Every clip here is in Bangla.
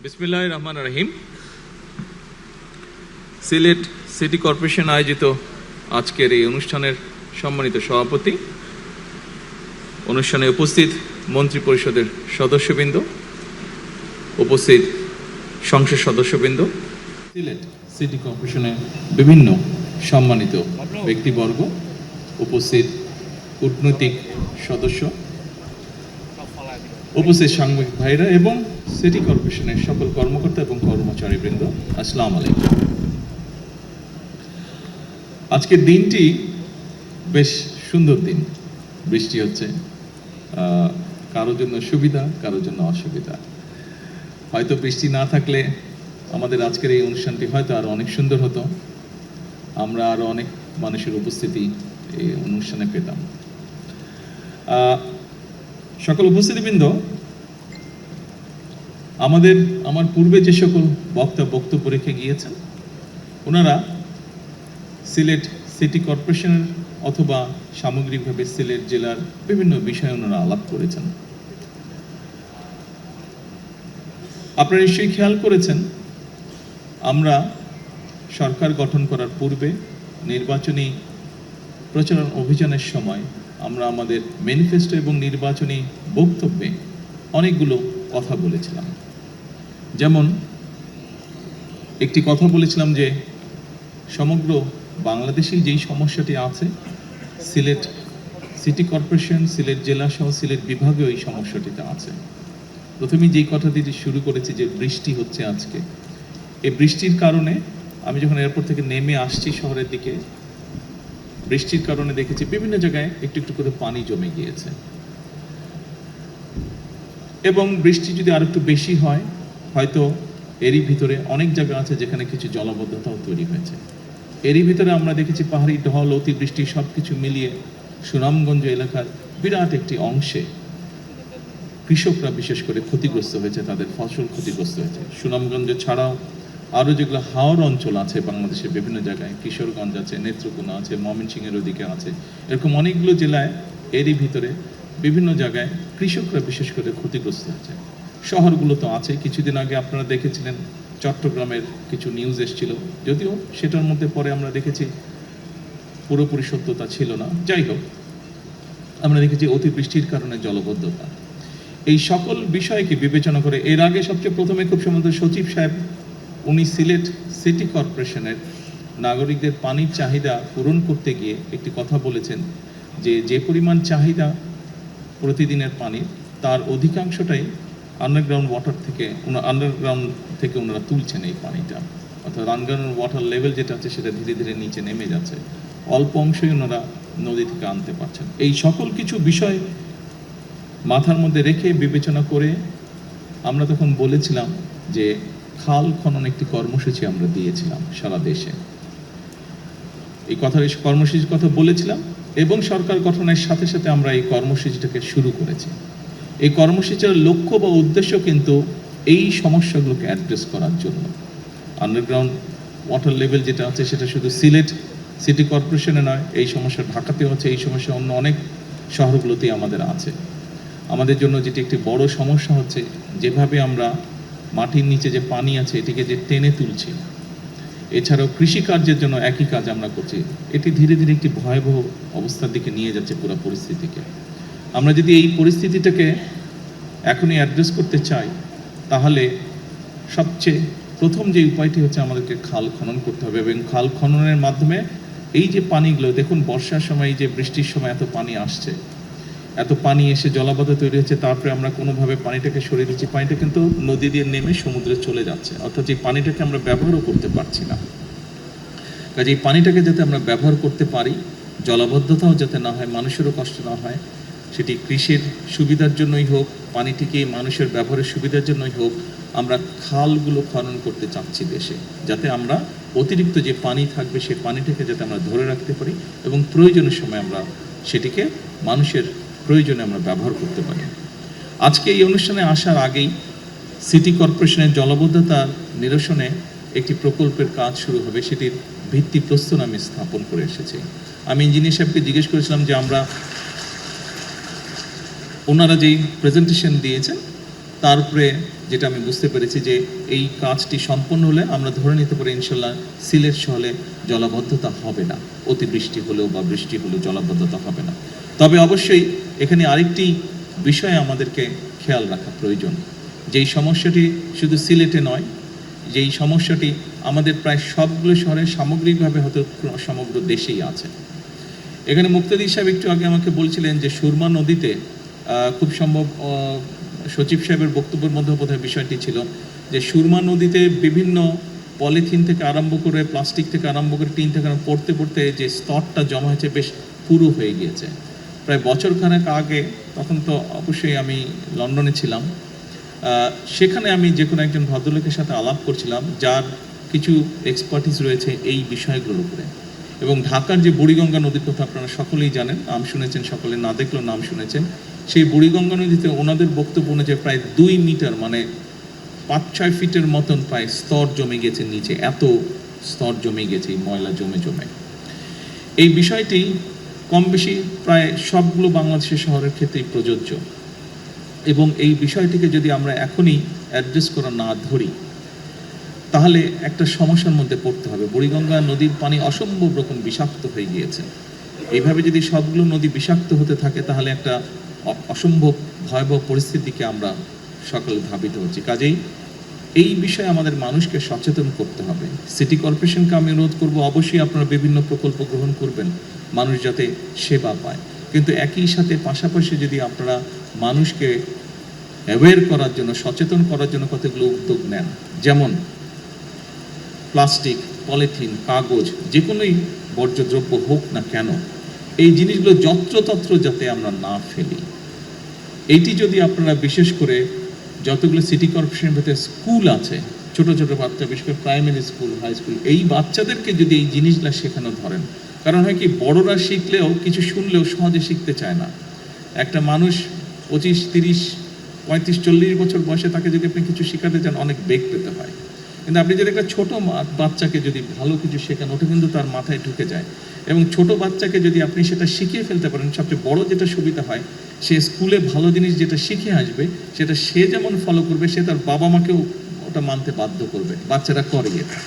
বিসমিল্লাহির রহমানির রহিম। সিলেট সিটি কর্পোরেশন আয়োজিত আজকের এই অনুষ্ঠানের সম্মানিত সভাপতি, অনুষ্ঠানে উপস্থিত মন্ত্রী পরিষদের সদস্যবৃন্দ, উপস্থিত সংসদ সদস্যবৃন্দ, সিলেট সিটি কর্পোরেশনের বিভিন্ন সম্মানিত ব্যক্তিবর্গ, উপস্থিত কূটনৈতিক সদস্য, উপস্থিত সাংবাদিক ভাইরা এবং সিটি কর্পোরেশনের সকল কর্মকর্তা এবং কর্মচারীবৃন্দ, আসসালামু আলাইকুম। আজকের দিনটি বেশ সুন্দর দিন। বৃষ্টি হচ্ছে, কারোর জন্য সুবিধা, কারোর জন্য অসুবিধা। হয়তো বৃষ্টি না থাকলে আমাদের আজকের এই অনুষ্ঠানটি হয়তো আরো অনেক সুন্দর হতো, আমরা আরো অনেক মানুষের উপস্থিতি এই অনুষ্ঠানে পেতাম। সকল উপস্থিতিবৃন্দ, আমার পূর্বে যে সকল বক্তব্য রেখে গিয়েছেন, ওনারা সিলেট সিটি কর্পোরেশনের অথবা সামগ্রিকভাবে সিলেট জেলার বিভিন্ন বিষয়ে ওনারা আলাপ করেছেন। আপনারা নিশ্চয়ই খেয়াল করেছেন, আমরা সরকার গঠন করার পূর্বে নির্বাচনী প্রচারণ অভিযানের সময় আমরা আমাদের ম্যানিফেস্টো এবং নির্বাচনী বক্তব্যে অনেকগুলো কথা বলেছিলাম। যেমন একটি কথা বলেছিলাম যে সমগ্র বাংলাদেশে যেই সমস্যাটি আছে, সিলেট সিটি কর্পোরেশন, সিলেট জেলা সহ সিলেট বিভাগেও এই সমস্যাটিতে আছে। প্রথমে যেই কথা দিয়ে শুরু করেছি যে বৃষ্টি হচ্ছে আজকে, এই বৃষ্টির কারণে আমি যখন এয়ারপোর্ট থেকে নেমে আসছি শহরের দিকে, বৃষ্টির কারণে দেখেছি বিভিন্ন জায়গায় একটু একটু করে পানি জমে গিয়েছে। এবং বৃষ্টি যদি আর একটু বেশি হয়, হয়তো এরই ভিতরে অনেক জায়গা আছে যেখানে কিছু জলাবদ্ধতাও তৈরি হয়েছে। এরই ভিতরে আমরা দেখেছি পাহাড়ি ঢল, অতিবৃষ্টি সবকিছু মিলিয়ে সুনামগঞ্জ এলাকার বিরাট একটি অংশে কৃষকরা বিশেষ করে ক্ষতিগ্রস্ত হয়েছে, তাদের ফসল ক্ষতিগ্রস্ত হয়েছে। সুনামগঞ্জ ছাড়াও আরও যেগুলো হাওর অঞ্চল আছে বাংলাদেশের বিভিন্ন জায়গায়, কিশোরগঞ্জ আছে, নেত্রকোনা আছে, ময়মনসিংহের ওদিকে আছে, এরকম অনেকগুলো জেলায় এরই ভিতরে বিভিন্ন জায়গায় কৃষকরা বিশেষ করে ক্ষতিগ্রস্ত হয়েছে। শহরগুলো তো আছে। কিছুদিন আগে আপনারা দেখেছিলেন চট্টগ্রামের কিছু নিউজ এসেছিল, যদিও সেটার মধ্যে পরে আমরা দেখেছি পুরোপুরি সত্যতা ছিল না। যাই হোক, আমরা দেখেছি অতিবৃষ্টির কারণে জলবদ্ধতা। এই সকল বিষয়কে বিবেচনা করে এর আগে সবচেয়ে প্রথমে খুব সম্ভবত সচিব সাহেব উনি সিলেট সিটি কর্পোরেশনের নাগরিকদের পানির চাহিদা পূরণ করতে গিয়ে একটি কথা বলেছেন যে পরিমাণ চাহিদা প্রতিদিনের পানির, তার অধিকাংশটাই আন্ডারগ্রাউন্ড থেকে ওনারা তুলছেন এই পানিটা। অর্থাৎ আন্ডারগ্রাউন্ড ওয়াটার লেভেল যেটা আছে সেটা ধীরে ধীরে নিচে নেমে যাচ্ছে, অল্প অংশই ওনারা নদী থেকে আনতে পারছেন। এই সকল কিছু বিষয় মাথার মধ্যে রেখে বিবেচনা করে আমরা তখন বলেছিলাম যে খাল খনন একটি কর্মসূচি আমরা দিয়েছিলাম সারা দেশে। এই কর্মসূচির কথা বলেছিলাম এবং সরকার গঠনের সাথে সাথে আমরা এই কর্মসূচিটাকে শুরু করেছি। এই কর্মসূচির লক্ষ্য বা উদ্দেশ্য কিন্তু এই সমস্যাগুলোকে অ্যাড্রেস করার জন্য। আন্ডারগ্রাউন্ড ওয়াটার লেভেল যেটা আছে সেটা শুধু সিলেট সিটি কর্পোরেশনে নয়, এই সমস্যা ঢাকাতেও আছে, এই সমস্যা অন্য অনেক শহরগুলোতেই আমাদের আছে। আমাদের জন্য যেটি একটি বড় সমস্যা হচ্ছে, যেভাবে আমরা মাটির নিচে যে পানি আছে এটিকে যে টেনে তুলছি, এছাড়াও কৃষিকার্যের জন্য একই কাজ আমরা করছি, এটি ধীরে ধীরে একটি ভয়াবহ অবস্থার দিকে নিয়ে যাচ্ছে পুরো পরিস্থিতিকে। আমরা যদি এই পরিস্থিতিটাকে এখনই অ্যাড্রেস করতে চাই, তাহলে সবচেয়ে প্রথম যে উপায়টি হচ্ছে আমাদেরকে খাল খনন করতে হবে। এবং খাল খননের মাধ্যমে এই যে পানিগুলো, দেখুন বর্ষার সময় যে বৃষ্টির সময় এত পানি আসছে, এত পানি এসে জলাবদ্ধ তৈরি হচ্ছে, তারপরে আমরা কোনোভাবে পানিটাকে সরিয়ে দিচ্ছি, পানিটা কিন্তু নদী দিয়ে নেমে সমুদ্রে চলে যাচ্ছে, অর্থাৎ এই পানিটাকে আমরা ব্যবহারও করতে পারছি না। কাজে এই পানিটাকে যাতে আমরা ব্যবহার করতে পারি, জলাবদ্ধতাও যাতে না হয়, মানুষেরও কষ্ট না হয়, সেটি কৃষির সুবিধার জন্যই হোক, পানিটিকে মানুষের ব্যবহারের সুবিধার জন্যই হোক, আমরা খালগুলো খনন করতে চাচ্ছি দেশে, যাতে আমরা অতিরিক্ত যে পানি থাকবে সেই পানিটাকে যাতে আমরা ধরে রাখতে পারি এবং প্রয়োজনের সময় আমরা সেটিকে মানুষের প্রয়োজনে আমরা ব্যবহার করতে পারি। আজকে এই অনুষ্ঠানে আসার আগেই সিটি কর্পোরেশনের জলাবদ্ধতা নিরসনে একটি প্রকল্পের কাজ শুরু হবে, সেটির ভিত্তিপ্রস্তর আমি স্থাপন করে এসেছি। আমি ইঞ্জিনিয়ার সাহেবকে জিজ্ঞেস করেছিলাম যে ওনারা যেই প্রেজেন্টেশন দিয়েছেন তার উপরে যেটা আমি বুঝতে পেরেছি যে এই কাজটি সম্পন্ন হলে আমরা ধরে নিতে পারি ইনশাল্লাহ সিলেট শহরে জলাবদ্ধতা হবে না, অতিবৃষ্টি হলেও বা বৃষ্টি হলেও জলাবদ্ধতা হবে না। তবে অবশ্যই এখানে আরেকটি বিষয় আমাদেরকে খেয়াল রাখা প্রয়োজন, যেই সমস্যাটি শুধু সিলেটে নয়, যেই সমস্যাটি আমাদের প্রায় সবগুলো শহরে সামগ্রিকভাবে হয়তো সমগ্র দেশেই আছে। এখানে মুক্তাদি সাহেব একটু আগে আমাকে বলছিলেন যে সুরমা নদীতে খুব সম্ভব সচিব সাহেবের বক্তব্যের মধ্যে বোধহয় বিষয়টি ছিল যে সুরমা নদীতে বিভিন্ন পলিথিন থেকে আরম্ভ করে প্লাস্টিক থেকে আরম্ভ করে টিন থেকে পড়তে পড়তে যে স্তরটা জমা হয়েছে বেশ পুরু হয়ে গিয়েছে। প্রায় বছরখানেক আগে, তখন তো অবশ্যই আমি লন্ডনে ছিলাম, সেখানে আমি যে কোনো একজন ভদ্রলোকের সাথে আলাপ করছিলাম যার কিছু এক্সপার্টিস রয়েছে এই বিষয়গুলোর উপরে। এবং ঢাকার যে বুড়িগঙ্গা নদীর কথা আপনারা সকলেই জানেন, নাম শুনেছেন, সকলে না দেখলেও নাম শুনেছেন। সেই বুড়িগঙ্গা নদীতে ওনাদের বক্তব্য অনুযায়ী প্রায় 2 মিটার মানে 5-6 ফিটের মতন প্রায় স্তর জমে গেছে নিচে, এত স্তর জমে গেছে ময়লা জমে জমে। এই বিষয়টি কম বেশি প্রায় সবগুলো বাংলাদেশের শহরের ক্ষেত্রেই প্রযোজ্য, এবং এই বিষয়টিকে যদি আমরা এখনই অ্যাড্রেস করা না ধরি তাহলে একটা সমস্যার মধ্যে পড়তে হবে। বুড়িগঙ্গা নদীর পানি অসম্ভব রকম বিষাক্ত হয়ে গিয়েছে। এইভাবে যদি সবগুলো নদী বিষাক্ত হতে থাকে তাহলে একটা অসম্ভব ভয়াবহ পরিস্থিতিকে আমরা সকলে ধাবিত হচ্ছি। কাজেই এই বিষয়ে আমাদের মানুষকে সচেতন করতে হবে। সিটি কর্পোরেশনকে আমি অনুরোধ করব, অবশ্যই আপনারা বিভিন্ন প্রকল্প গ্রহণ করবেন মানুষ যাতে সেবা পায়, কিন্তু একই সাথে পাশাপাশি যদি আপনারা মানুষকে অ্যাওয়্যার করার জন্য, সচেতন করার জন্য কতগুলো উদ্যোগ নেন, যেমন প্লাস্টিক, পলিথিন, কাগজ, যে কোনোই বর্জ্যদ্রব্য হোক না কেন, এই জিনিসগুলো যত্রতত্র যাতে আমরা না ফেলি। এইটি যদি আপনারা বিশেষ করে যতগুলো সিটি কর্পোরেশনের ভেতরে স্কুল আছে, ছোট ছোট বাচ্চা, বিশেষ করে প্রাইমারি স্কুল, হাই স্কুল, এই বাচ্চাদেরকে যদি এই জিনিসগুলো শেখানো ধরেন, কারণ হয় কি বড়রা শিখলেও কিছু শুনলেও সহজে শিখতে চায় না। একটা মানুষ 25, 30, 35, 40 বছর বয়সে তাকে যদি আপনি কিছু শেখাতে চান অনেক বেগ পেতে হয়, কিন্তু আপনি যদি একটা ছোট বাচ্চাকে যদি ভালো কিছু শেখান ওটা কিন্তু তার মাথায় ঢুকে যায়, এবং ছোট বাচ্চাকে যদি আপনি সেটা শিখিয়ে ফেলতে পারেন, সবচেয়ে বড় যেটা সুবিধা হয়, সে স্কুলে ভালো জিনিস যেটা শিখে আসবে সেটা সে যেমন ফলো করবে, সে তার বাবা মাকেও ওটা মানতে বাধ্য করবে। বাচ্চারা করে এটা।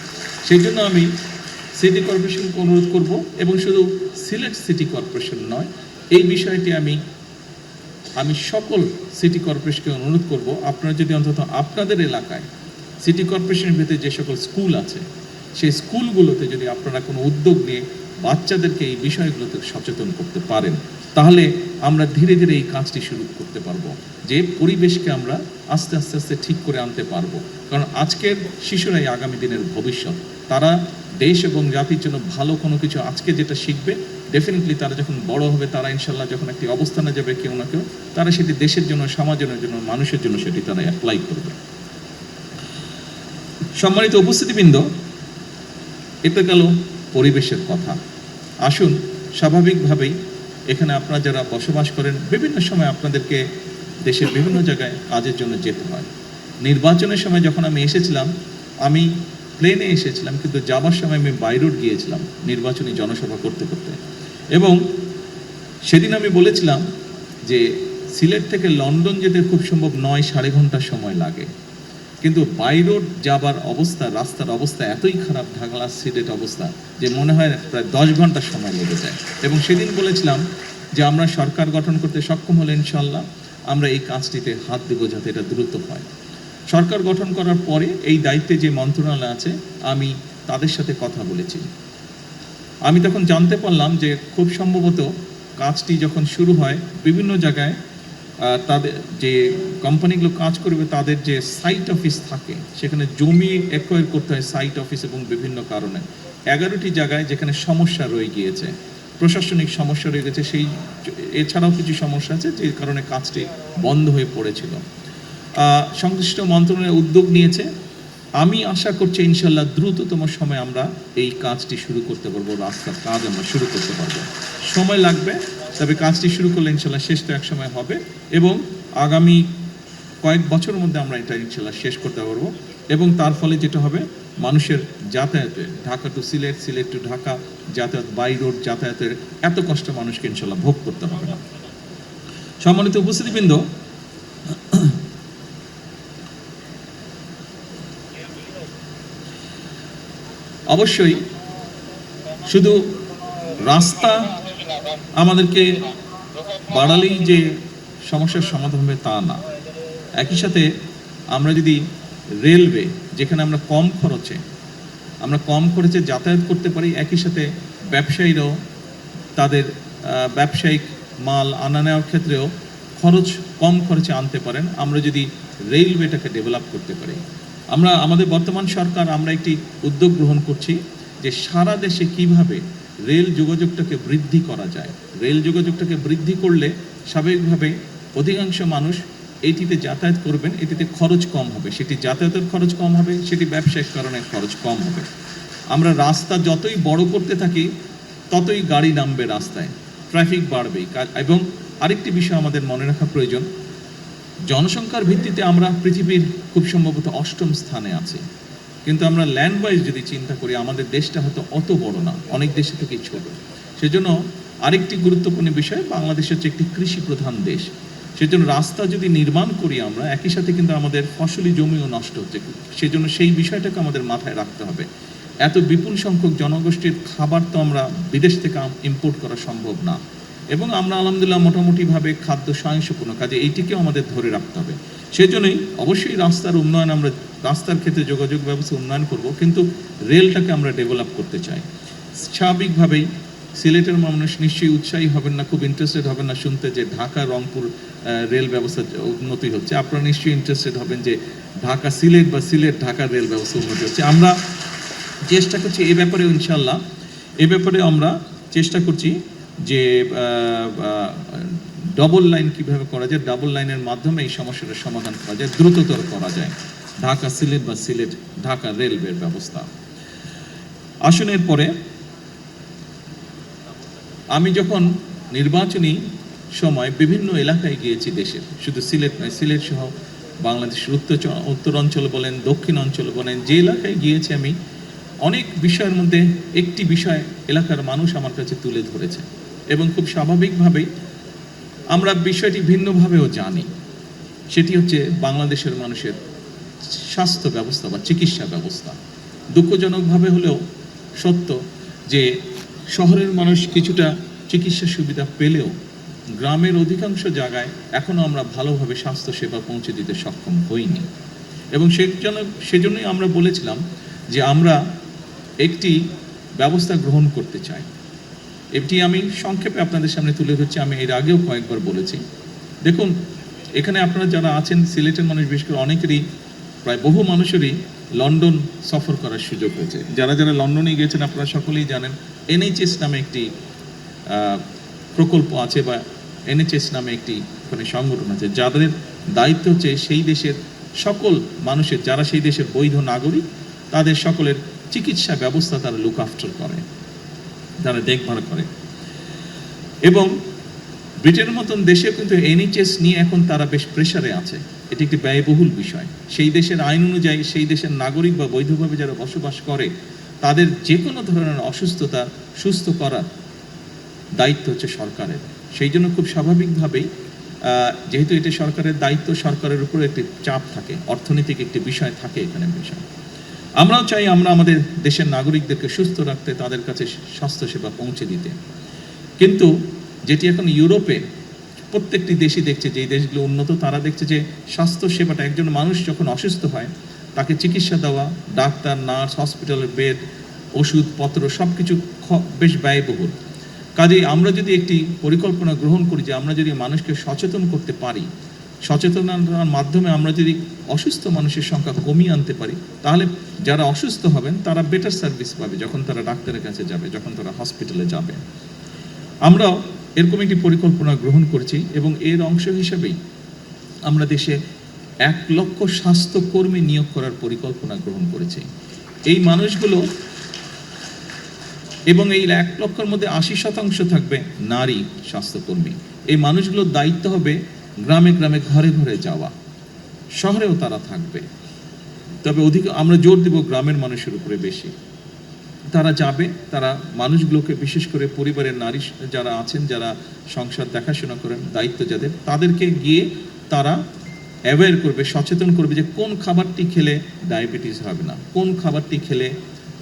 সেই জন্য আমি সিটি কর্পোরেশনকে অনুরোধ করব, এবং শুধু সিলেট সিটি কর্পোরেশন নয়, এই বিষয়টি আমি সকল সিটি কর্পোরেশনকে অনুরোধ করব, আপনারা যদি অন্তত আপনাদের এলাকায় সিটি কর্পোরেশনের ভিতরে যে সকল স্কুল আছে সেই স্কুলগুলোতে যদি আপনারা কোনো উদ্যোগ নিয়ে বাচ্চাদেরকে এই বিষয়গুলোতে সচেতন করতে পারেন, তাহলে আমরা ধীরে ধীরে এই কাজটি শুরু করতে পারবো, যে পরিবেশকে আমরা আস্তে আস্তে আস্তে ঠিক করে আনতে পারবো। কারণ আজকের শিশুরাই আগামী দিনের ভবিষ্যৎ। তারা দেশ এবং জাতির জন্য ভালো কোনো কিছু আজকে যেটা শিখবে, ডেফিনেটলি তারা যখন বড় হবে, তারা ইনশাল্লাহ যখন একটি অবস্থানে যাবে কেউ না কেউ, তারা সেটি দেশের জন্য, সমাজের জন্য, মানুষের জন্য সেটি তারা অ্যাপ্লাই করবে। সম্মানিত উপস্থিতিবৃন্দ, এটা গেল পরিবেশের কথা। আসুন স্বাভাবিকভাবেই এখানে আপনারা যারা বসবাস করেন, বিভিন্ন সময় আপনাদেরকে দেশের বিভিন্ন জায়গায় কাজের জন্য যেতে হয়। নির্বাচনের সময় যখন আমি এসেছিলাম, আমি প্লেনে এসেছিলাম, কিন্তু যাবার সময় আমি বাই রোড গিয়েছিলাম নির্বাচনী জনসভা করতে করতে, এবং সেদিন আমি বলেছিলাম যে সিলেট থেকে লন্ডন যেতে খুব সম্ভব 9-9.5 ঘন্টা সময় লাগে, কিন্তু বাই রোড যাবার অবস্থা, রাস্তার অবস্থা এতই খারাপ, ঢাকা সিলেট অবস্থা, যে মনে হয় প্রায় 10 ঘন্টা সময় লেগে যায়। এবং সেদিন বলেছিলাম যে আমরা সরকার গঠন করতে সক্ষম হলে ইনশাল্লাহ আমরা এই কাজটিতে হাত দেব যাতে এটা দ্রুত হয়। সরকার গঠন করার পরে এই দায়িত্বে যে মন্ত্রণালয় আছে, আমি তাদের সাথে কথা বলেছি। আমি তখন জানতে পারলাম যে খুব সম্ভবত কাজটি যখন শুরু হয়, বিভিন্ন জায়গায় তাদের যে কোম্পানিগুলো কাজ করবে তাদের যে সাইট অফিস থাকে, সেখানে জমি অ্যাকোয়ার করতে হয় সাইট অফিস, এবং বিভিন্ন কারণে 11টি জায়গায় যেখানে সমস্যা রয়ে গিয়েছে, প্রশাসনিক সমস্যা রয়ে গেছে, সেই এছাড়াও কিছু সমস্যা আছে যে কারণে কাজটি বন্ধ হয়ে পড়েছিল। সংশ্লিষ্ট মন্ত্রণালয় উদ্যোগ নিয়েছে। আমি আশা করছি ইনশাল্লাহ দ্রুততম সময়ে আমরা এই কাজটি শুরু করতে পারবো, রাস্তার কাজ আমরা শুরু করতে পারবো। সময় লাগবে, তবে কাজটি শুরু করলে ইনশাল্লাহ শেষ তো এক সময় হবে, এবং আগামী কয়েক বছরের মধ্যে আমরা এটা ইনশাল্লাহ শেষ করতে পারবো। এবং তার ফলে যেটা হবে, মানুষের যাতায়াতে, ঢাকা টু সিলেট, সিলেট টু ঢাকা যাতায়াত, বাই রোড যাতায়াতের এত কষ্ট মানুষকে ইনশাল্লাহ ভোগ করতে হবে না। সম্মানিত উপস্থিতিবৃন্দ, অবশ্যই শুধু রাস্তা আমাদেরকে বাড়ালেই যে সমস্যার সমাধান হবে তা না, একই সাথে আমরা যদি রেলওয়ে, যেখানে আমরা কম খরচে যাতায়াত করতে পারি, একই সাথে ব্যবসায়ীরাও তাদের ব্যবসায়িক মাল আনা নেওয়ার ক্ষেত্রেও কম খরচে আনতে পারেন আমরা যদি রেলওয়েটাকে ডেভেলপ করতে পারি। আমাদের বর্তমান সরকার আমরা একটি উদ্যোগ গ্রহণ করছি যে সারা দেশে কিভাবে রেল যোগাযোগটাকে বৃদ্ধি করা যায়। রেল যোগাযোগটাকে বৃদ্ধি করলে স্বাভাবিকভাবে অধিকাংশ মানুষ এটিতে যাতায়াত করবেন, এটিতে খরচ কম হবে, সেটি যাতায়াতের খরচ কম হবে, সেটি ব্যবসায়িক কারণে খরচ কম হবে। আমরা রাস্তা যতই বড় করতে থাকি ততই গাড়ি নামবে রাস্তায়, ট্রাফিক বাড়বেই। এবং আরেকটি বিষয় আমাদের মনে রাখা প্রয়োজন, জনসংখ্যার ভিত্তিতে আমরা পৃথিবীর খুব সম্ভবত 8ম স্থানে আছি, কিন্তু আমরা ল্যান্ড ওয়াইজ যদি চিন্তা করি আমাদের দেশটা হয়তো অত বড় না, অনেক দেশে থেকেই ছোট। সেজন্য আরেকটি গুরুত্বপূর্ণ বিষয়, বাংলাদেশ হচ্ছে একটি কৃষি প্রধান দেশ। সেজন্য রাস্তা যদি নির্মাণ করি আমরা, একই সাথে কিন্তু আমাদের ফসলি জমিও নষ্ট হচ্ছে। সেজন্য সেই বিষয়টাকে আমাদের মাথায় রাখতে হবে। এত বিপুল সংখ্যক জনগোষ্ঠীর খাবার তো আমরা বিদেশ থেকে ইম্পোর্ট করা সম্ভব না, এবং আমরা আলহামদুলিল্লাহ মোটামুটিভাবে খাদ্য স্বয়ংসম্পূর্ণ, কাজে এইটিকেও আমাদের ধরে রাখতে হবে। সেজন্যই অবশ্যই রাস্তার উন্নয়ন, আমরা রাস্তার ক্ষেত্রে যোগাযোগ ব্যবস্থা উন্নয়ন করব, কিন্তু রেলটাকে আমরা ডেভেলপ করতে চাই। স্বাভাবিকভাবেই সিলেটের মানুষ নিশ্চয়ই উৎসাহী হবেন না, খুব ইন্টারেস্টেড হবেন না শুনতে যে ঢাকা রংপুর রেল ব্যবস্থা উন্নতি হচ্ছে। আপনারা নিশ্চয়ই ইন্টারেস্টেড হবেন যে ঢাকা সিলেট বা সিলেট ঢাকা রেল ব্যবস্থা উন্নতি হচ্ছে। আমরা চেষ্টা করছি এ ব্যাপারে, ইনশাল্লাহ এ ব্যাপারে আমরা চেষ্টা করছি যে ডবল লাইন কিভাবে করা যায়, ডাবল লাইনের মাধ্যমে এই সমস্যাটার সমাধান করা যায়, দ্রুততর করা যায় ঢাকা সিলেট বা সিলেট ঢাকা রেলওয়ের ব্যবস্থা। আসনের পরে আমি যখন নির্বাচনী সময় বিভিন্ন এলাকায় গিয়েছি দেশের, শুধু সিলেট নয়, সিলেট সহ বাংলাদেশের উত্তর অঞ্চল বলেন, দক্ষিণ অঞ্চল বলেন, যে এলাকায় গিয়েছি আমি অনেক বিষয়ের মধ্যে একটি বিষয় এলাকার মানুষ আমার কাছে তুলে ধরেছে, এবং খুব স্বাভাবিকভাবেই আমরা বিষয়টি ভিন্নভাবেও জানি। সেটি হচ্ছে বাংলাদেশের মানুষের স্বাস্থ্য ব্যবস্থা বা চিকিৎসা ব্যবস্থা। দুঃখজনকভাবে হলেও সত্য যে শহরের মানুষ কিছুটা চিকিৎসা সুবিধা পেলেও গ্রামের অধিকাংশ জায়গায় এখনও আমরা ভালোভাবে স্বাস্থ্যসেবা পৌঁছে দিতে সক্ষম হইনি, এবং সেজন্যই আমরা বলেছিলাম যে আমরা একটি ব্যবস্থা গ্রহণ করতে চাই। এটি আমি সংক্ষেপে আপনাদের সামনে তুলে ধরছি, আমি এর আগেও কয়েকবার বলেছি। দেখুন, এখানে আপনারা যারা আছেন সিলেটের মানুষ, বিশেষ করে অনেকেরই, প্রায় বহু মানুষেরই লন্ডন সফর করার সুযোগ হয়েছে। যারা যারা লন্ডনে গিয়েছেন আপনারা সকলেই জানেন NHS নামে একটি প্রকল্প আছে, বা NHS নামে একটি ওখানে সংগঠন আছে, যাদের দায়িত্ব হচ্ছে সেই দেশের সকল মানুষের, যারা সেই দেশের বৈধ নাগরিক, তাদের সকলের চিকিৎসা ব্যবস্থা তারা লুক আফটার করে, তারা দেখভাল করে। এবং ব্রিটেনের মতন দেশে কিন্তু NHS নিয়ে এখন তারা বেশ প্রেসারে আছে। এটি একটি ব্যয়বহুল বিষয়। সেই দেশের আইন অনুযায়ী সেই দেশের নাগরিক বা বৈধভাবে যারা বসবাস করে তাদের যে কোনো ধরনের অসুস্থতা সুস্থ করার দায়িত্ব হচ্ছে সরকারের। সেই জন্য খুব স্বাভাবিকভাবেই যেহেতু এটা সরকারের দায়িত্ব, সরকারের উপর একটি চাপ থাকে, অর্থনৈতিক একটি বিষয় থাকে এখানে বিষয়। আমরাও চাই আমরা আমাদের দেশের নাগরিকদেরকে সুস্থ রাখতে, তাদের কাছে স্বাস্থ্যসেবা পৌঁছে দিতে। কিন্তু যেটি এখন ইউরোপে প্রত্যেকটি দেশই দেখছে, যেই দেশগুলো উন্নত তারা দেখছে যে স্বাস্থ্যসেবাটা, একজন মানুষ যখন অসুস্থ হয় তাকে চিকিৎসা দেওয়া, ডাক্তার, নার্স, হসপিটালের বেড, ওষুধপত্র সব কিছু বেশ ব্যয়বহুল। কাজেই আমরা যদি একটি পরিকল্পনা গ্রহণ করি যে আমরা যদি মানুষকে সচেতন করতে পারি, সচেতনতার মাধ্যমে আমরা যদি অসুস্থ মানুষের সংখ্যা কমিয়ে আনতে পারি, তাহলে যারা অসুস্থ হবেন তারা বেটার সার্ভিস পাবে যখন তারা ডাক্তারের কাছে যাবে, যখন তারা হসপিটালে যাবে। আমরাও এরকম একটি পরিকল্পনা গ্রহণ করছি, এবং এর অংশ হিসেবেই আমরা দেশে 1 লক্ষ স্বাস্থ্যকর্মী নিয়োগ করার পরিকল্পনা গ্রহণ করেছি। এই মানুষগুলো, এবং এই 1 লক্ষের মধ্যে 80% থাকবে নারী স্বাস্থ্যকর্মী। এই মানুষগুলোর দায়িত্ব হবে গ্রামে গ্রামে, ঘরে ঘরে যাওয়া। শহরেও তারা থাকবে, তবে আমরা জোর দেব গ্রামের মানুষের উপরে বেশি। তারা যাবে, তারা মানুষগুলোকে, বিশেষ করে পরিবারের নারী যারা আছেন, যারা সংসার দেখাশোনা করেন, দায়িত্ব যাদের, তাদেরকে গিয়ে তারা অ্যাওয়্যার করবে, সচেতন করবে যে কোন খাবারটি খেলে ডায়াবেটিস হবে না, কোন খাবারটি খেলে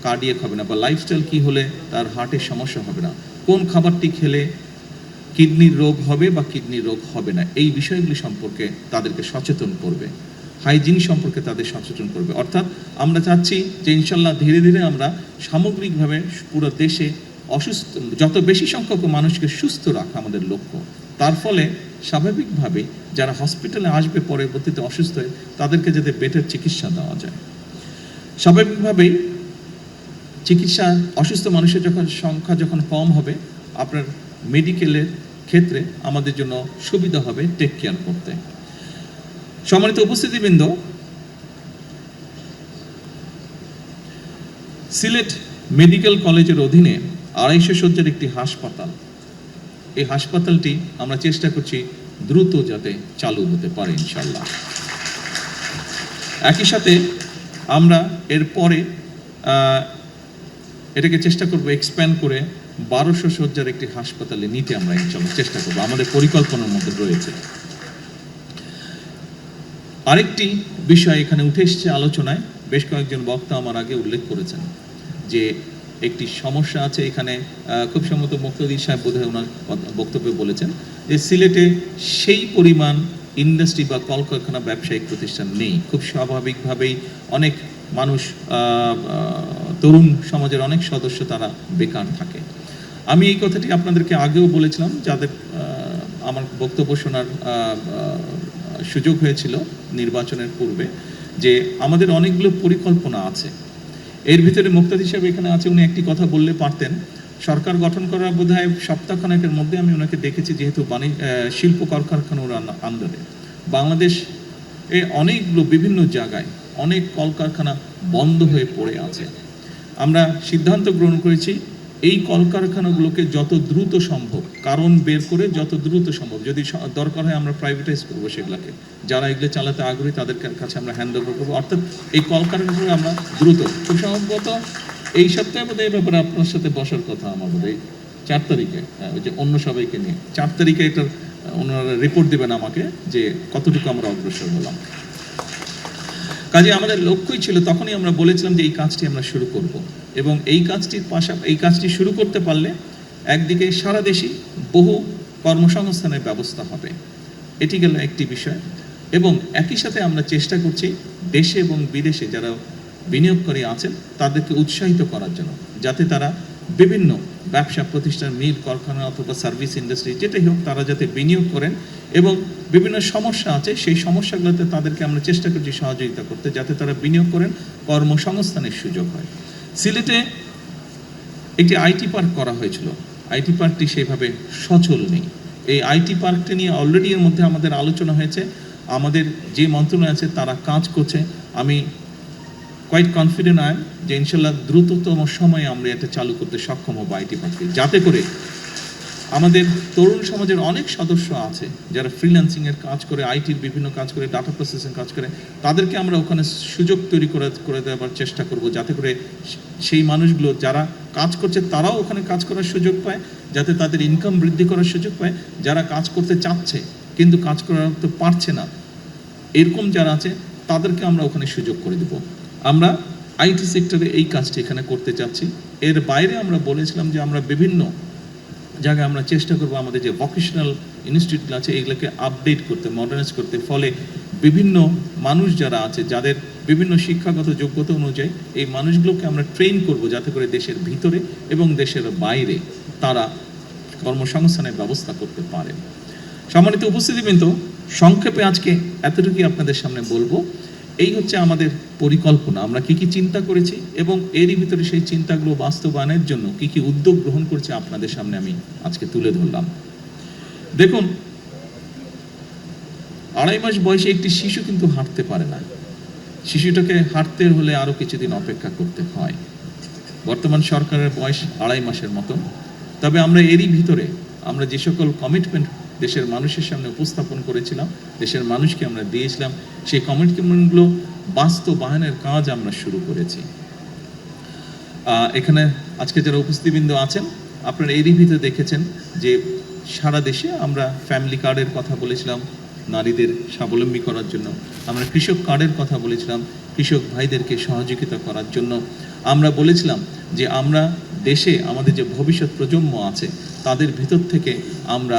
কার্ডিয়াক হবে না, বা লাইফস্টাইল কী হলে তার হার্টের সমস্যা হবে না, কোন খাবারটি খেলে কিডনির রোগ হবে বা কিডনির রোগ হবে না, এই বিষয়গুলি সম্পর্কে তাদেরকে সচেতন করবে, হাইজিন সম্পর্কে তাদের সচেতন করবে। অর্থাৎ আমরা চাচ্ছি যে ইনশাল্লাহ ধীরে ধীরে আমরা সামগ্রিকভাবে পুরো দেশে অসুস্থ যত বেশি সংখ্যক মানুষকে সুস্থ রাখা আমাদের লক্ষ্য। তার ফলে স্বাভাবিকভাবে যারা হসপিটালে আসবে পরবর্তীতে অসুস্থ হয়ে তাদেরকে যাতে বেটার চিকিৎসা দেওয়া যায়। স্বাভাবিকভাবেই চিকিৎসা অসুস্থ মানুষের সংখ্যা যখন কম হবে, আপনার মেডিকেলের ক্ষেত্রে আমাদের জন্য সুবিধা হবে টেক কেয়ার করতে। সম্মানিত উপস্থিতিবৃন্দ, সিলেট মেডিকেল কলেজের অধীনে 250 শয্যার একটি হাসপাতাল, এই হাসপাতালটি আমরা চেষ্টা করছি দ্রুত যাতে চালু হতে পারে ইনশাল্লাহ। একই সাথে আমরা এরপরে এটাকে চেষ্টা করব এক্সপ্যান্ড করে 1200 শয্যার একটি হাসপাতালে নিতে আমরা ইনশাল্লাহ চেষ্টা করব, আমাদের পরিকল্পনার মধ্যে রয়েছে। আরেকটি বিষয় এখানে উঠে এসেছে আলোচনায়, বেশ কয়েকজন বক্তা আমার আগে উল্লেখ করেছেন যে একটি সমস্যা আছে এখানে, খুব সম্ভবত মুক্তাদি সাহেব বোধহয় ওনার বক্তব্যে বলেছেন যে সিলেটে সেই পরিমাণ ইন্ডাস্ট্রি বা কলকারখানা ব্যবসায়িক প্রতিষ্ঠান নেই। খুব স্বাভাবিকভাবেই অনেক মানুষ, তরুণ সমাজের অনেক সদস্য তারা বেকার থাকে। আমি এই কথাটি আপনাদেরকে আগেও বলেছিলাম, যাদের আমার বক্তব্য শোনার সুযোগ হয়েছিল নির্বাচনের পূর্বে, যে আমাদের অনেকগুলো পরিকল্পনা আছে। এর ভিতরে মুক্তাদি সাহেব এখানে আছে, উনি একটি কথা বললে পারতেন। সরকার গঠন করার বোধহয় সপ্তাহখানেকের মধ্যে আমি ওনাকে দেখেছি, যেহেতু শিল্প কলকারখানার আন্ডারে বাংলাদেশ অনেকগুলো বিভিন্ন জায়গায় অনেক কলকারখানা বন্ধ হয়ে পড়ে আছে। আমরা সিদ্ধান্ত গ্রহণ করেছি এই কলকারখানাগুলোকে যত দ্রুত সম্ভব কারণ বের করে যত দ্রুত সম্ভব, যদি দরকার হয় আমরা প্রাইভেটাইজ করবো সেগুলোকে, যারা এগুলো চালাতে আগ্রহী তাদের কাছে আমরা হ্যান্ড ওভার করবো। অর্থাৎ এই কলকারখানাগুলো আমরা দ্রুত, খুব সম্ভবত এই সপ্তাহে বোধহয় এই ব্যাপারে আপনার সাথে বসার কথা আমার বোধহয় 4 তারিখে, ওই যে অন্য সবাইকে নিয়ে 4 তারিখে এটার ওনারা রিপোর্ট দেবেন আমাকে যে কতটুকু আমরা অগ্রসর হলাম। কাজে আমাদের লক্ষ্যই ছিল, তখনই আমরা বলেছিলাম যে এই কাজটি আমরা শুরু করব, এবং এই কাজটি শুরু করতে পারলে একদিকে সারা দেশে বহু কর্মসংস্থানের ব্যবস্থা হবে, এটি গেল একটি বিষয়। এবং একই সাথে আমরা চেষ্টা করছি দেশে এবং বিদেশে যারা বিনিয়োগকারী আছেন তাদেরকে উৎসাহিত করার জন্য, যাতে তারা বিভিন্ন ব্যবসা প্রতিষ্ঠান, মিল কারখানা অথবা সার্ভিস ইন্ডাস্ট্রি যেটাই হোক, তারা যাতে বিনিয়োগ করেন এবং বিভিন্ন সমস্যা আছে সেই সমস্যাগুলোতে তাদেরকে আমরা চেষ্টা করছি সহযোগিতা করতে, যাতে তারা বিনিয়োগ করেন, কর্মসংস্থানের সুযোগ হয়। সিলেটে একটি আইটি পার্ক করা হয়েছিল, আইটি পার্কটি সেভাবে সচল নেই। এই আইটি পার্কটি নিয়ে অলরেডি এর মধ্যে আমাদের আলোচনা হয়েছে, আমাদের যে মন্ত্রণালয় আছে তারা কাজ করছে। আমি কোয়াইট কনফিডেন্ট আই যে ইনশাল্লাহ দ্রুততম সময়ে আমরা এটা চালু করতে সক্ষম হবো আইটি পার্কটি, যাতে করে আমাদের তরুণ সমাজের অনেক সদস্য আছে যারা ফ্রিল্যান্সিংয়ের কাজ করে, আইটির বিভিন্ন কাজ করে, ডাটা প্রসেসিং কাজ করে, তাদেরকে আমরা ওখানে সুযোগ তৈরি করে দেওয়ার চেষ্টা করব, যাতে করে সেই মানুষগুলো যারা কাজ করছে তারাও ওখানে কাজ করার সুযোগ পায়, যাতে তাদের ইনকাম বৃদ্ধি করার সুযোগ পায়। যারা কাজ করতে চাচ্ছে কিন্তু কাজ করতে পারছে না, এরকম যারা আছে তাদেরকে আমরা ওখানে সুযোগ করে দেব। আমরা আইটি সেক্টরে এই কাজটি এখানে করতে চাচ্ছি। এর বাইরে আমরা বলেছিলাম যে আমরা বিভিন্ন জায়গায় আমরা চেষ্টা করবো আমাদের যে ভোকেশনাল ইনস্টিটিউট আছে এগুলোকে আপডেট করতে, মডার্নাইজ করতে, ফলে বিভিন্ন মানুষ যারা আছে যাদের বিভিন্ন শিক্ষাগত যোগ্যতা অনুযায়ী এই মানুষগুলোকে আমরা ট্রেন করব, যাতে করে দেশের ভিতরে এবং দেশের বাইরে তারা কর্মসংস্থানের ব্যবস্থা করতে পারেন। সম্মানিত উপস্থিতিবৃন্দ, সংক্ষেপে আজকে এতটুকুই আপনাদের সামনে বলবো। এই হচ্ছে আমাদের পরিকল্পনা, আমরা কি কি চিন্তা করেছি এবং এরই ভিতরে সেই চিন্তাগুলো বাস্তবায়নের জন্য কি কি উদ্যোগ গ্রহণ করছে আপনাদের সামনে আমি আজকে তুলে ধরলাম। দেখুন, 2.5 মাস বয়সে একটি শিশু কিন্তু হাঁটতে পারে না, শিশুটাকে হাঁটতে হলে আরো কিছুদিন অপেক্ষা করতে হয়। বর্তমান সরকারের বয়স 2.5 মাসের মতো। তবে আমরা এরই ভিতরে আমরা যে সকল কমিটমেন্ট দেশের মানুষের সামনে উপস্থাপন করেছিলাম, দেশের মানুষকে আমরা দিয়েছিলাম, সেই কমিটমেন্টগুলো বাস্তবায়নের কাজ আমরা শুরু করেছি। এখানে আজকে যারা উপস্থিতবৃন্দ আছেন আপনারা এরই ভিতরে দেখেছেন যে সারা দেশে আমরা ফ্যামিলি কার্ডের কথা বলেছিলাম নারীদের স্বাবলম্বী করার জন্য, আমরা কৃষক কার্ডের কথা বলেছিলাম, কৃষক ভাইদেরকে সহযোগিতা করার জন্য। আমরা বলেছিলাম যে আমরা দেশে আমাদের যে ভবিষ্যৎ প্রজন্ম আছে তাদের ভিতর থেকে আমরা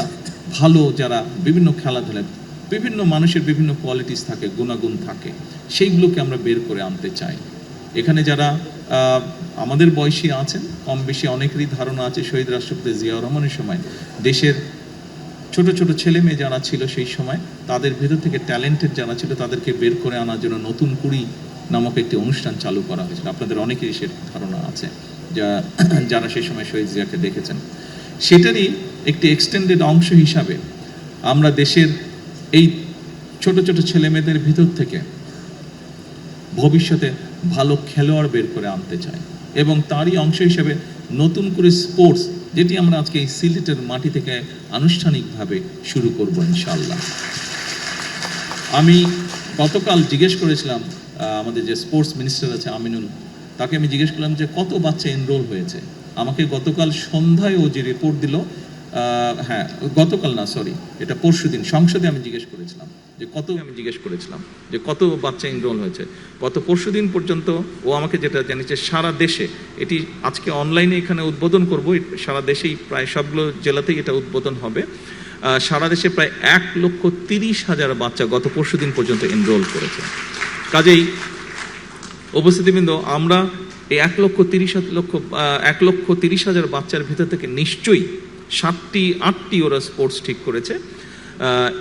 ভালো যারা বিভিন্ন খেলাধুলায় বিভিন্ন মানুষের বিভিন্ন কোয়ালিটিস থাকে, গুণাগুণ থাকে, সেইগুলোকে আমরা বের করে আনতে চাই। এখানে যারা আমাদের বয়সী আছেন, কম বেশি অনেকেরই ধারণা আছে শহীদ রাষ্ট্রপতি জিয়াউর রহমানের সময় দেশের ছোট ছোট ছেলে মেয়ে যারা ছিল সেই সময় তাদের ভিতর থেকে ট্যালেন্টেড যারা ছিল তাদেরকে বের করে আনার জন্য নতুন কুড়ি নামক একটি অনুষ্ঠান চালু করা হয়েছিল। আপনাদের অনেকেরই সে ধারণা আছে যারা সেই সময় শহীদ জিয়াকে দেখেছেন। সেটারই একটি এক্সটেন্ডেড অংশ হিসাবে আমরা দেশের এই ছোট ছোট ছেলে মেয়েদের ভিতর থেকে ভবিষ্যতে ভালো খেলোয়াড় বের করে আনতে চাই এবং তারই অংশ হিসেবে নতুন করে স্পোর্টস, যেটি আমরা আজকে এই সিলেটের মাটি থেকে আনুষ্ঠানিকভাবে শুরু করব ইনশাআল্লাহ। আমি গতকাল জিজ্ঞেস করেছিলাম আমাদের যে স্পোর্টস মিনিস্টার আছে আমিনুল, তাকে আমি জিজ্ঞেস করলাম যে কত বাচ্চা এনরোল হয়েছে। আমাকে গতকাল সন্ধ্যায় ও যে রিপোর্ট দিল, হ্যাঁ গতকাল না সরি এটা পরশুদিন সংসদে আমি জিজ্ঞেস করেছিলাম যে কত বাচ্চা এনরোল হয়েছে। গত পরশুদিন পর্যন্ত ও আমাকে যেটা জানিয়েছে সারা দেশে, এটি আজকে অনলাইনে এখানে উদ্বোধন করব, সারা দেশেই প্রায় সবগুলো জেলাতেই এটা উদ্বোধন হবে। সারা দেশে প্রায় 1,30,000 বাচ্চা গত পরশুদিন পর্যন্ত এনরোল করেছে। কাজেই উপস্থিতিবৃন্দ, আমরা এই 1,30,000 বাচ্চার ভিতর থেকে নিশ্চয়ই 7-8টি ওরা স্পোর্টস ঠিক করেছে।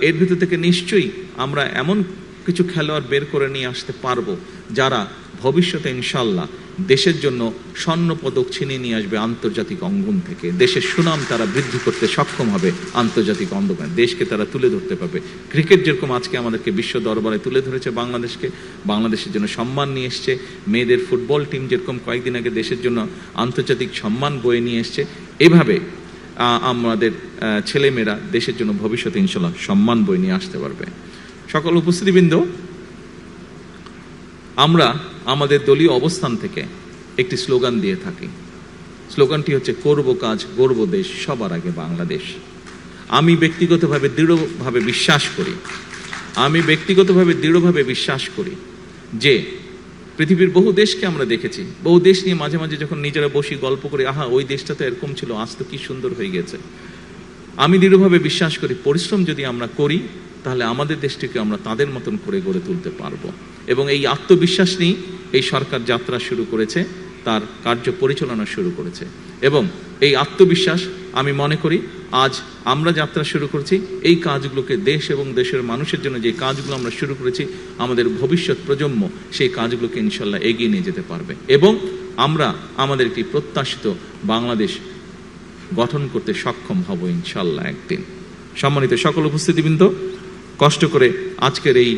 এর ভিতর থেকে নিশ্চয়ই আমরা এমন কিছু খেলোয়াড় বের করে নিয়ে আসতে পারবো যারা ভবিষ্যতে ইনশাল্লাহ দেশের জন্য স্বর্ণ পদক ছিনিয়ে নিয়ে আসবে আন্তর্জাতিক অঙ্গন থেকে। দেশের সুনাম তারা বৃদ্ধি করতে সক্ষম হবে আন্তর্জাতিক অঙ্গনে, দেশকে তারা তুলে ধরতে পারবে। ক্রিকেট যেরকম আজকে আমাদেরকে বিশ্ব দরবারে তুলে ধরেছে বাংলাদেশকে, বাংলাদেশের জন্য সম্মান নিয়ে এসছে, মেয়েদের ফুটবল টিম যেরকম কয়েকদিন আগে দেশের জন্য আন্তর্জাতিক সম্মান বয়ে নিয়ে এসছে, এভাবে আমাদের ছেলেমেয়েরা দেশের জন্য ভবিষ্যতে ইনশাল্লাহ সম্মান বয়ে নিয়ে আসতে পারবে। সকল উপস্থিতিবৃন্দ, আমরা আমাদের দলীয় অবস্থান থেকে একটি স্লোগান দিয়ে থাকি। স্লোগানটি হচ্ছে করব কাজ গর্ব দেশ, সবার আগে বাংলাদেশ। আমি ব্যক্তিগতভাবে দৃঢ়ভাবে বিশ্বাস করি যে পৃথিবীর বহু দেশকে আমরা দেখেছি, বহু দেশ নিয়ে মাঝে মাঝে যখন নিজেরা বসি গল্প করি, আহা ওই দেশটা তো এরকম ছিল, আজ তো কি সুন্দর হয়ে গেছে। আমি দৃঢ়ভাবে বিশ্বাস করি পরিশ্রম যদি আমরা করি তাহলে আমাদের দেশটিকে আমরা তাদের মতন করে গড়ে তুলতে পারবো। এবং এই আত্মবিশ্বাস নিয়ে এই সরকার যাত্রা শুরু করেছে, তার কার্য পরিচালনা শুরু করেছে। এবং এই আত্মবিশ্বাস আমি মনে করি আজ আমরা যাত্রা শুরু করেছি, এই কাজগুলোকে দেশ এবং দেশের মানুষের জন্য যে কাজগুলো আমরা শুরু করেছি, আমাদের ভবিষ্যৎ প্রজন্ম সেই কাজগুলোকে ইনশাল্লাহ এগিয়ে নিয়ে যেতে পারবে এবং আমরা আমাদের একটি প্রত্যাশিত বাংলাদেশ গঠন করতে সক্ষম হব ইনশাল্লাহ একদিন। সম্মানিত সকল উপস্থিতিবৃন্দ, কষ্ট করে আজকের এই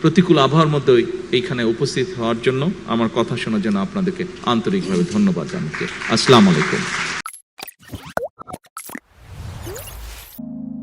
প্রতিকূল আবহাওয়ার মধ্যে এইখানে উপস্থিত হওয়ার জন্য, আমার কথা শোনার জন্য আপনাদেরকে আন্তরিকভাবে ধন্যবাদ জানাচ্ছি। আসসালামু আলাইকুম।